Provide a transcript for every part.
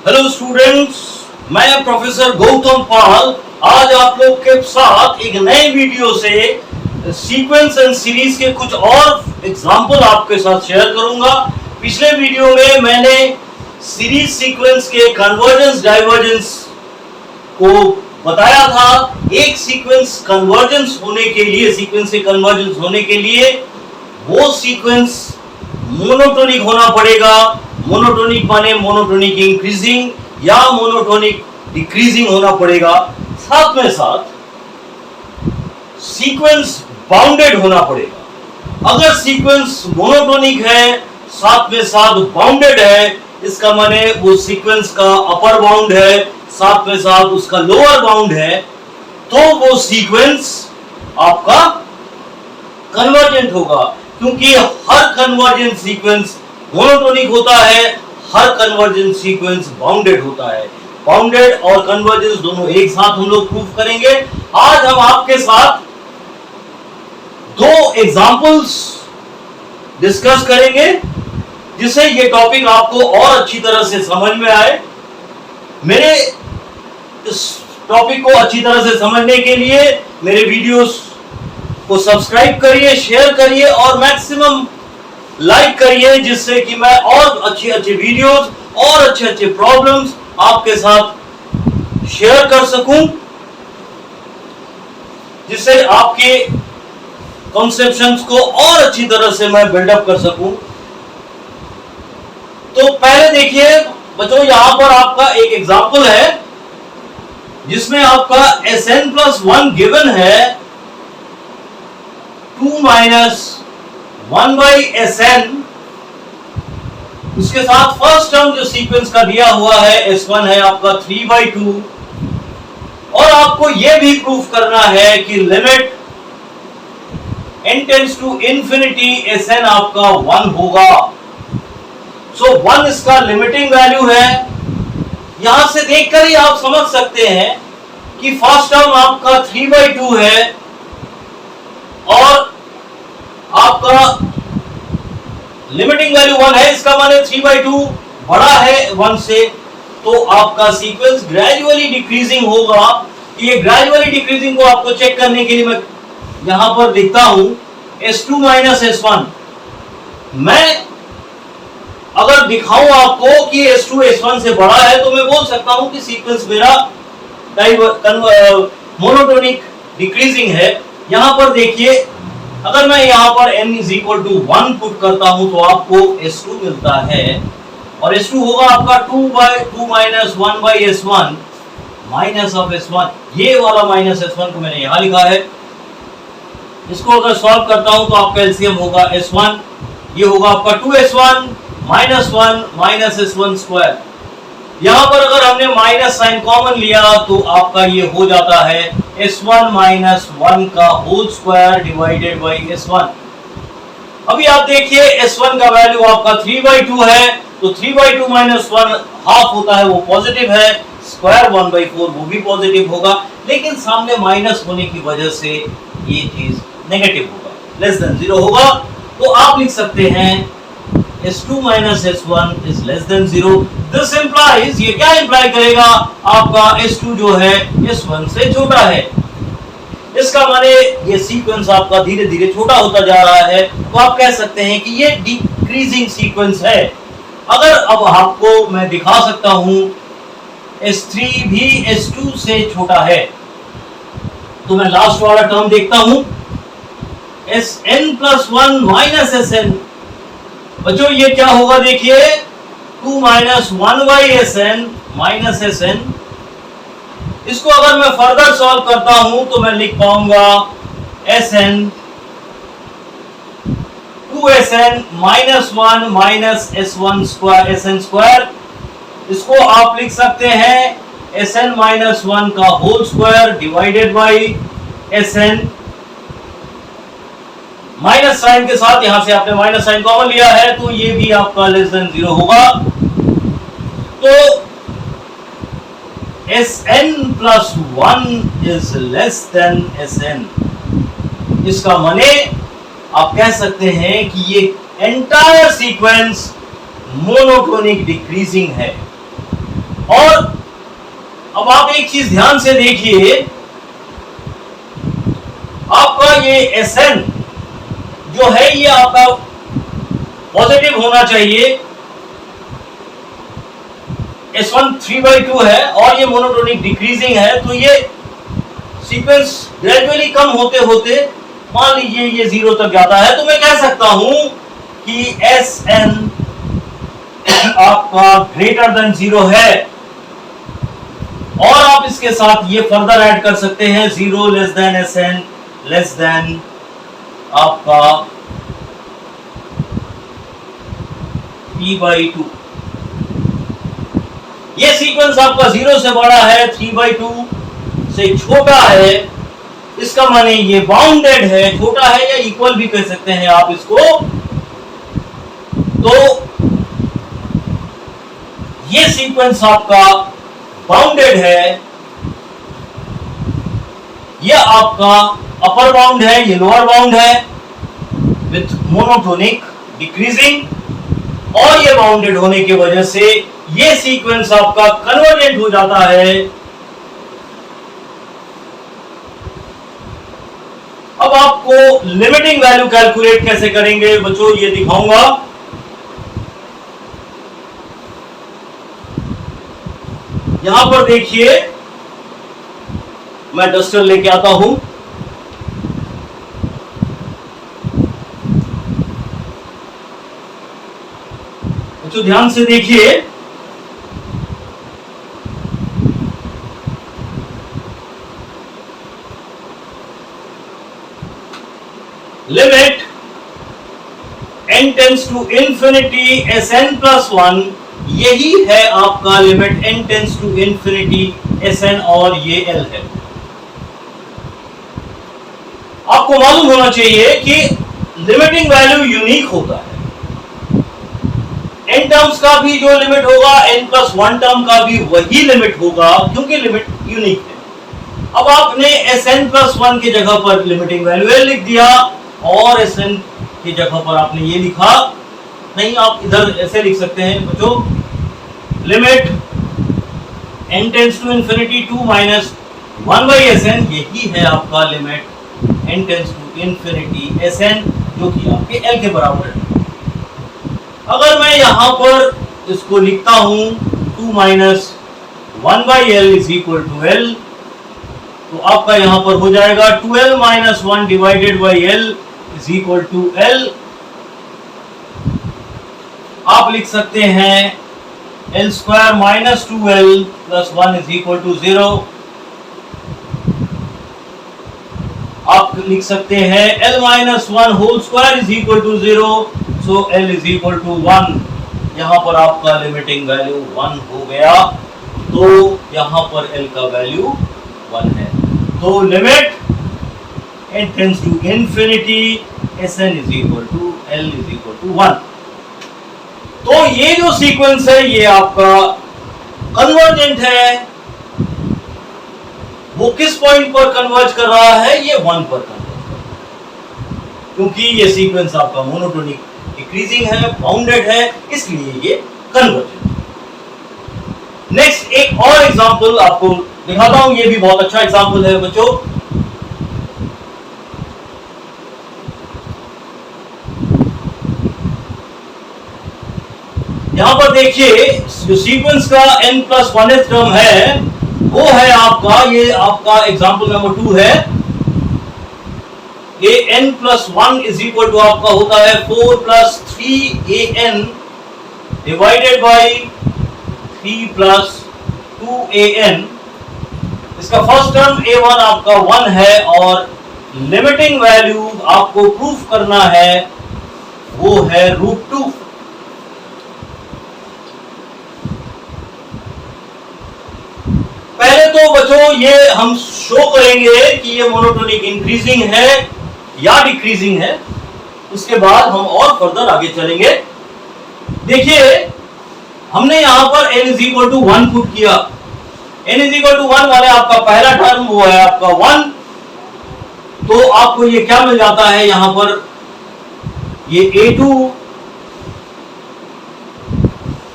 Hello students, मैं professor Gautam पाल आज आप लोग के साथ एक नए वीडियो से सीक्वेंस एंड सीरीज के कुछ और एग्जाम्पल आपके साथ शेयर करूंगा। पिछले वीडियो में मैंने सीरीज सीक्वेंस के कन्वर्जेंस डाइवर्जेंस को बताया था। एक सीक्वेंस कन्वर्जेंस होने के लिए, सीक्वेंस के कन्वर्जेंस होने के लिए वो सीक्वेंस मोनोटोनिक होना पड़ेगा। मोनोटोनिक माने मोनोटोनिक इंक्रीजिंग या मोनोटोनिक डिक्रीजिंग होना पड़ेगा। साथ में साथ सीक्वेंस बाउंडेड होना पड़ेगा। अगर सीक्वेंस मोनोटोनिक है साथ में साथ बाउंडेड है, इसका माने वो सीक्वेंस का अपर बाउंड है साथ में साथ उसका लोअर बाउंड है, तो वो सीक्वेंस आपका कन्वर्जेंट होगा। क्योंकि हर कन्वर्जेंट सीक्वेंस मोनोटोनिक होता है, हर कन्वर्जेंट सीक्वेंस बाउंडेड होता है। बाउंडेड और कन्वर्जेंस दोनों एक साथ हम लोग प्रूव करेंगे। आज हम आपके साथ दो एग्जांपल्स डिस्कस करेंगे जिससे ये टॉपिक आपको और अच्छी तरह से समझ में आए। मेरे इस टॉपिक को अच्छी तरह से समझने के लिए मेरे वीडियोस को सब्सक्राइब करिए, शेयर करिए और मैक्सिमम लाइक करिए, जिससे कि मैं और अच्छे वीडियोस और अच्छे प्रॉब्लम्स आपके साथ शेयर कर सकूं, जिससे आपके कॉन्सेप्शंस को और अच्छी तरह से मैं बिल्डअप कर सकूं। तो पहले देखिए बच्चों, यहां पर आपका एक एग्जांपल है जिसमें आपका Sn+1 गिवन है 2 - 1/Sn। उसके साथ फर्स्ट टर्म जो सीक्वेंस का दिया हुआ है S1 है आपका 3/2, और आपको यह भी प्रूफ करना है कि limit n tends to infinity Sn आपका 1 होगा। सो 1 इसका लिमिटिंग वैल्यू है। यहां से देखकर ही आप समझ सकते हैं कि फर्स्ट टर्म आपका 3/2 है और आपका लिमिटिंग वैल्यू 1 है, इसका माने 3/2 बड़ा है 1 से, तो आपका सीक्वेंस ग्रेजुअली डिक्रीजिंग होगा। ये ग्रेजुअली डिक्रीजिंग को आपको चेक करने के लिए मैं यहां पर लिखता हूं S2 - S1। मैं अगर दिखाऊं आपको कि S2 S1 से बड़ा है तो मैं बोल सकता हूं कि सीक्वेंस मेरा मोनोटोनिक डिक्रीजिंग है। यहां पर देखिए, अगर मैं यहां पर n = 1 पुट करता हूं तो आपको S2 मिलता है, और S2 होगा आपका 2/2 - 1/S1 माइनस ऑफ S1। ये वाला माइनस S1 को मैंने यहां लिखा है। इसको अगर सॉल्व करता हूं तो आपका एलसीएम होगा S1, ये होगा आपका 2S1 - 1 - S1²। यहां पर अगर हमने माइनस साइन कॉमन लिया तो आपका ये हो जाता है S1 - 1 का whole square divided by S1। अभी आप देखिए S1 का वैल्यू आपका 3/2 है, तो 3/2 - 1 हाफ होता है, वो पॉजिटिव है। स्क्वायर 1/4 वो भी पॉजिटिव होगा, लेकिन सामने माइनस होने की वजह से ये चीज नेगेटिव होगा, लेस देन 0 होगा। तो आप लिख सकते हैं S2 - S1 is less than 0। This implies, ये क्या इंप्लाई करेगा, आपका S2 जो है S1 से छोटा है। इसका माने ये सीक्वेंस आपका धीरे धीरे छोटा होता जा रहा है, तो आप कह सकते हैं कि ये डिक्रीजिंग सीक्वेंस है। अगर अब आपको मैं दिखा सकता हूं S3 भी S2 से छोटा है, तो मैं लास्ट वाला टर्म देखता हूं Sn+1 - Sn। बच्चों ये क्या होगा, देखिए 2 - 1/Sn - Sn। इसको अगर मैं फर्दर सॉल्व करता हूं तो मैं लिख पाऊंगा Sn 2Sn - 1 - Sn²। इसको आप लिख सकते हैं Sn - 1 का whole square divided by Sn। Minus sign के साथ यहां से आपने माइनस साइन कॉमन लिया है, तो ये भी आपका लेस देन 0 होगा। तो Sn+1 is less than Sn। इसका माने आप कह सकते हैं कि ये एंटायर सीक्वेंस मोनोटोनिक डिक्रीजिंग है। और अब आप एक चीज ध्यान से देखिए, आपका ये Sn जो है ये आपका पॉजिटिव होना चाहिए। S1 3/2 है और ये मोनोटोनिक डिक्रीजिंग है, तो ये सीक्वेंस ग्रेजुअली कम होते होते मान लीजिए ये 0 तक जाता है, तो मैं कह सकता हूं कि Sn आपका ग्रेटर देन 0 है। और आप इसके साथ ये फर्दर ऐड कर सकते हैं 0 less than Sn less than आपका 3/2। ये सीक्वेंस आपका 0 से बड़ा है, 3/2 से छोटा है, इसका माने ये बाउंडेड है, छोटा है या इक्वल भी कह सकते हैं आप इसको। तो ये सीक्वेंस आपका बाउंडेड है, ये आपका अपर बाउंड है, ये लोअर बाउंड है विथ मोनोटोनिक डिक्रीजिंग, और ये बाउंडेड होने की वजह से ये सीक्वेंस आपका कन्वर्जेंट हो जाता है। अब आपको लिमिटिंग वैल्यू कैलकुलेट कैसे करेंगे बच्चों, ये दिखाऊंगा। यहां पर देखिए, मैं डस्टर लेके आता हूं। बच्चों ध्यान से देखिए, limit n tends to infinity Sn plus 1, यही है आपका limit n tends to infinity Sn, और ये L है। आपको मालूम होना चाहिए कि लिमिटिंग वैल्यू यूनिक होता है। n टर्म्स का भी जो लिमिट होगा, n प्लस 1 टर्म का भी वही लिमिट होगा, क्योंकि लिमिट यूनिक है। अब आपने Sn प्लस 1 की जगह पर लिमिटिंग वैल्यू L लिख दिया, और Sn की जगह पर आपने ये लिखा नहीं, आप इधर ऐसे लिख सकते हैं बच्चों, limit n tends to infinity 2 minus 1/Sn, यही है आपका limit n tends to infinity Sn, जो कि आपके L के बराबर है। अगर मैं यहां पर इसको लिखता हूं 2 minus 1/L is equal to L, तो आपका यहां पर हो जाएगा 2L minus 1 divided by L is equal to L। आप लिख सकते हैं L square minus 2L plus 1 is equal to 0। आप लिख सकते हैं L minus 1 whole square is equal to 0, so L is equal to 1। यहां पर आपका लिमिटिंग वैल्यू 1 हो गया, तो यहां पर L का वैल्यू 1 है। तो limit n tends to infinity Sn is equal to L is equal to 1। तो ये जो सीक्वेंस है ये आपका कन्वर्जेंट है। वो किस पॉइंट पर कन्वर्ज कर रहा है, ये 1 पर कन्वर्ज कर रहा है, क्योंकि ये सीक्वेंस आपका मोनोटोनिक डिक्रीजिंग है, बाउंडेड है, इसलिए ये कन्वर्जेंट है। नेक्स्ट एक और एग्जांपल आपको दिखाता हूं, ये भी बहुत अच्छा एग्जांपल है बच्चों। यहां पर देखिए, जो सीक्वेंस का n प्लस 1th टर्म है वो है आपका, ये आपका एग्जांपल नंबर 2 है। ये n plus 1 is equal to आपका होता है 4 plus 3an divided by 3 plus 2an। इसका फर्स्ट टर्म a1 आपका 1 है, और लिमिटिंग वैल्यू आपको प्रूफ करना है वो है √2। पहले तो बच्चों ये हम शो करेंगे कि ये मोनोटोनिक इंक्रीजिंग है या डिक्रीजिंग है, उसके बाद हम और फर्दर आगे चलेंगे। देखिए, हमने यहां पर n is equal to 1 put किया। n इज इक्वल टू 1 वाले आपका पहला टर्म वो है आपका 1, तो आपको ये क्या मिल जाता है, यहां पर ये a2,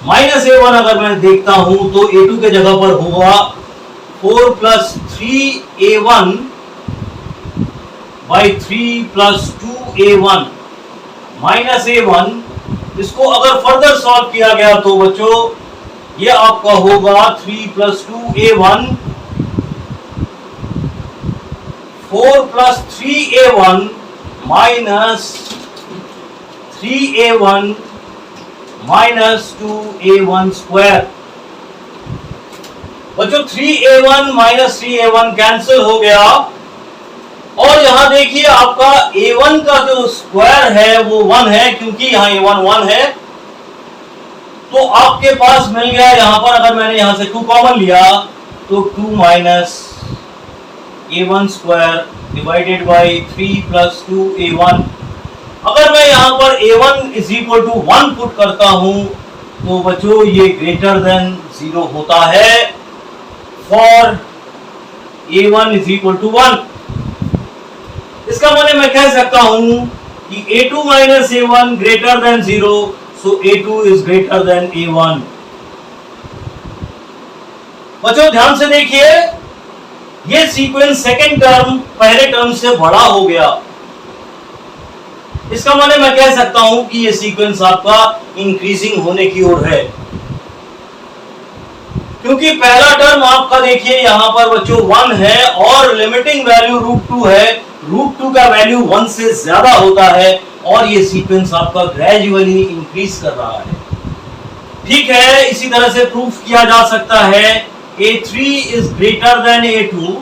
माइनस ए वन अगर मैं देखता हूं तो ए टू के जगह पर होगा 4 plus 3a1 by 3 plus 2a1 minus a1। इसको अगर फर्दर सॉल्व किया गया तो बच्चों ये आपका होगा 3 plus 2a1 4 plus 3a1 minus 3a1 minus 2a1 square. बच्चों 3a1 माइनस 3a1 कैंसिल हो गया और यहां देखिए आपका a1 का जो स्क्वायर है वो 1 है, क्योंकि यहां a1 1 है तो आपके पास मिल गया यहां पर। अगर मैंने यहां से 2 कॉमन लिया तो 2 minus a1 square divided by 3 plus 2a1। अगर मैं यहां पर a1 is equal to 1 put करता हूं तो बच्चों ये ग्रेटर देन 0 होता है for a1 is equal to 1। इसका मतलब मैं कह सकता हूं कि a2 minus a1 greater than 0, so a2 is greater than a1। बच्चों ध्यान से देखिए, ये सीक्वेंस सेकेंड टर्म पहले टर्म से बड़ा हो गया। इसका मतलब मैं कह सकता हूं कि ये सीक्वेंस आपका इंक्रीजिंग होने की ओर है, क्योंकि पहला टर्म आपका देखिए यहां पर बच्चों 1 है और लिमिटिंग वैल्यू √2 है। √2 का वैल्यू 1 से ज्यादा होता है और ये सीक्वेंस आपका ग्रेजुअली इंक्रीज कर रहा है। ठीक है, इसी तरह से प्रूफ किया जा सकता है a3 is greater than a2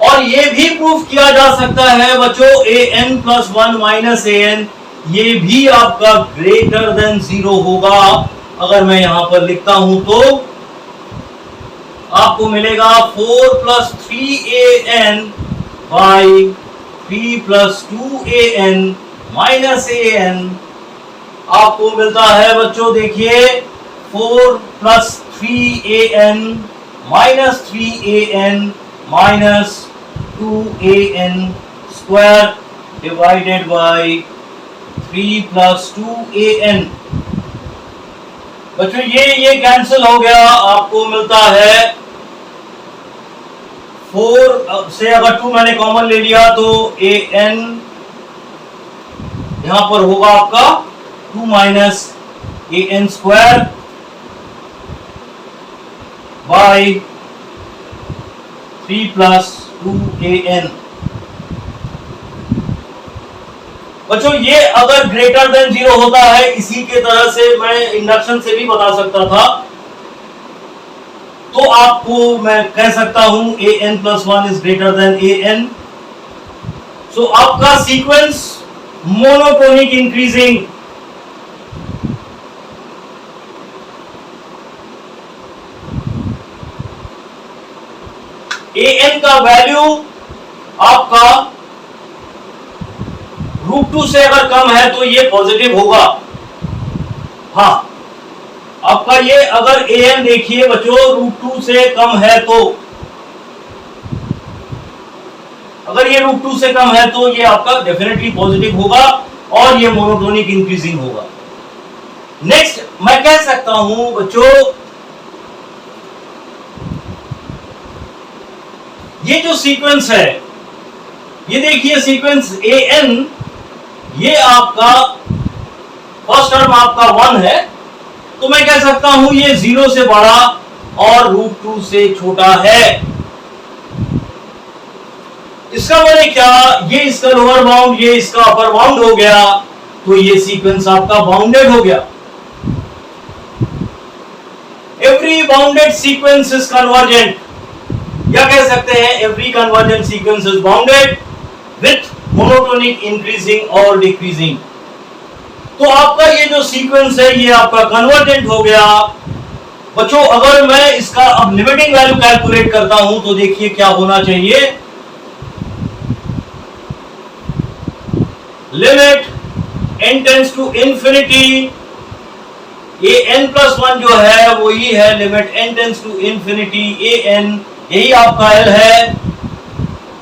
और ये भी प्रूफ किया जा सकता है बच्चों an प्लस 1 माइनस an, ये भी आपका ग्रेटर देन 0 होगा। अगर मैं यहां पर लिखता हूं तो आपको मिलेगा 4 plus 3an by 3 plus 2an minus an। आपको मिलता है बच्चों देखिए 4 plus 3an minus 3an minus 2an square divided by 3 plus 2an। बच्चों ये कैंसिल हो गया, आपको मिलता है 4 से अगर 2 मैंने कॉमन ले लिया तो an यहां पर होगा आपका 2 minus an square by 3 plus 2an। बच्चों ये अगर ग्रेटर देन 0 होता है, इसी के तरह से मैं इंडक्शन से भी बता सकता था, तो आपको मैं कह सकता हूं an plus 1 is greater than an। सो आपका सीक्वेंस मोनोटोनिक इंक्रीजिंग। an का वैल्यू आपका √2 से अगर कम है तो ये पॉजिटिव होगा। हाँ, आपका ये अगर an देखिए बच्चों √2 से कम है तो, अगर ये √2 से कम है तो ये आपका डेफिनेटली पॉजिटिव होगा और ये मोनोटोनिक इंक्रीजिंग होगा। नेक्स्ट मैं कह सकता हूं बच्चों ये जो सीक्वेंस है, ये देखिए सीक्वेंस an, ये आपका फर्स्ट टर्म आपका 1 है, तो मैं कह सकता हूं ये 0 से बड़ा और √2 से छोटा है। इसका मतलब क्या, ये इसका लोअर बाउंड ये इसका अपर बाउंड हो गया, तो ये सीक्वेंस आपका बाउंडेड हो गया। Every bounded sequence is convergent, या कह सकते हैं every convergent sequence is bounded with monotonic increasing और डिक्रीजिंग। तो आपका ये जो सीक्वेंस है ये आपका कन्वर्जेंट हो गया। बच्चों अगर मैं इसका अब लिमिटिंग वैल्यू कैलकुलेट करता हूं तो देखिए क्या होना चाहिए, limit n tends to infinity, ये n प्लस 1 जो है वही है limit n tends to infinity an, यही आपका l है।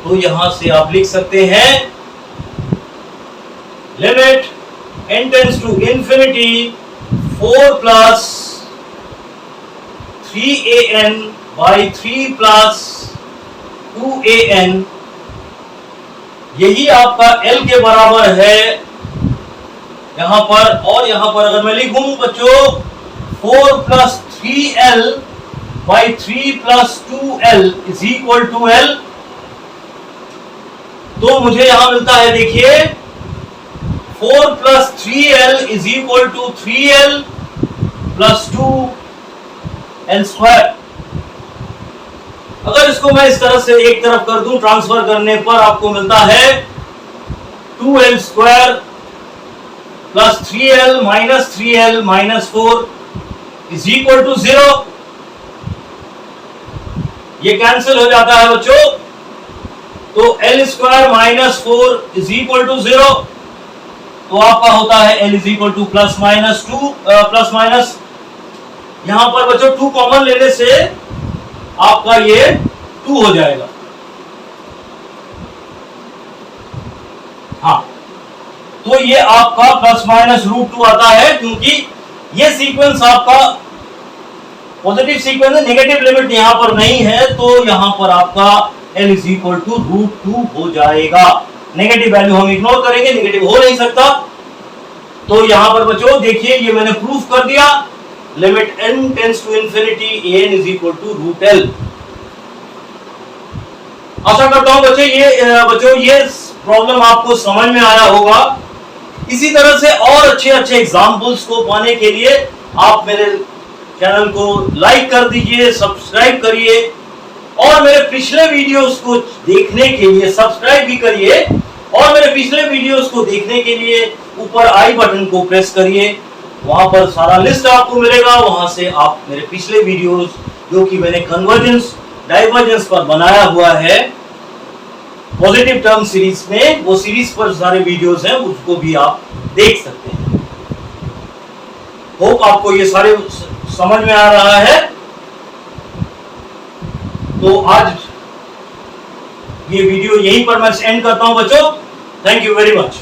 तो यहां से आप लिख सकते हैं limit n tends to infinity 4 plus 3an by 3 plus 2an, यही आपका L के बराबर है यहां पर। और यहां पर अगर मैं लिखूं बच्चों 4 plus 3L by 3 plus 2L is equal to L, तो मुझे यहां मिलता है, देखिए 4 plus 3L is equal to 3L plus 2L square. अगर इसको मैं इस तरह से एक तरफ कर दूं, ट्रांसफर करने पर आपको मिलता है 2L square plus 3L minus 4 is equal to 0। ये कैंसिल हो जाता है बच्चों, तो L square minus 4 is equal to 0, तो आपका होता है L is equal to plus minus 2 plus minus, यहां पर बच्चों 2 कॉमन लेने से आपका ये 2 हो जाएगा। हाँ, तो ये आपका प्लस माइनस √2 आता है, क्योंकि ये सीक्वेंस आपका पॉजिटिव सीक्वेंस है, नेगेटिव लिमिट यहां पर नहीं है, तो यहां पर आपका L इज इक्वल टू √2 हो जाएगा। नेगेटिव वैल्यू हम इग्नोर करेंगे, नेगेटिव हो नहीं सकता। तो यहां पर बच्चों देखिए, ये मैंने प्रूफ कर दिया, limit n tends to infinity an is equal to √L। आशा करता हूं बच्चों ये प्रॉब्लम आपको समझ में आया होगा। इसी तरह से और अच्छे एग्जाम्पल्स को पाने के लिए आप मेरे चैनल को लाइक कर दीजिए, सब्सक्राइब करिए, और मेरे पिछले वीडियोस को देखने के लिए सब्सक्राइब भी करिए, और मेरे पिछले वीडियोस को देखने के लिए ऊपर आई बटन को प्रेस करिए, वहां पर सारा लिस्ट आपको मिलेगा। वहां से आप मेरे पिछले वीडियोस जो कि मैंने कन्वर्जेंस डाइवर्जेंस पर बनाया हुआ है पॉजिटिव टर्म सीरीज में, वो सीरीज पर सारे वीडियोस हैं, उसको भी आप देख सकते हैं। होप आपको ये सारे समझ में आ रहा है। तो आज ये वीडियो यहीं पर मैं एंड करता हूं बच्चों। Thank you very much.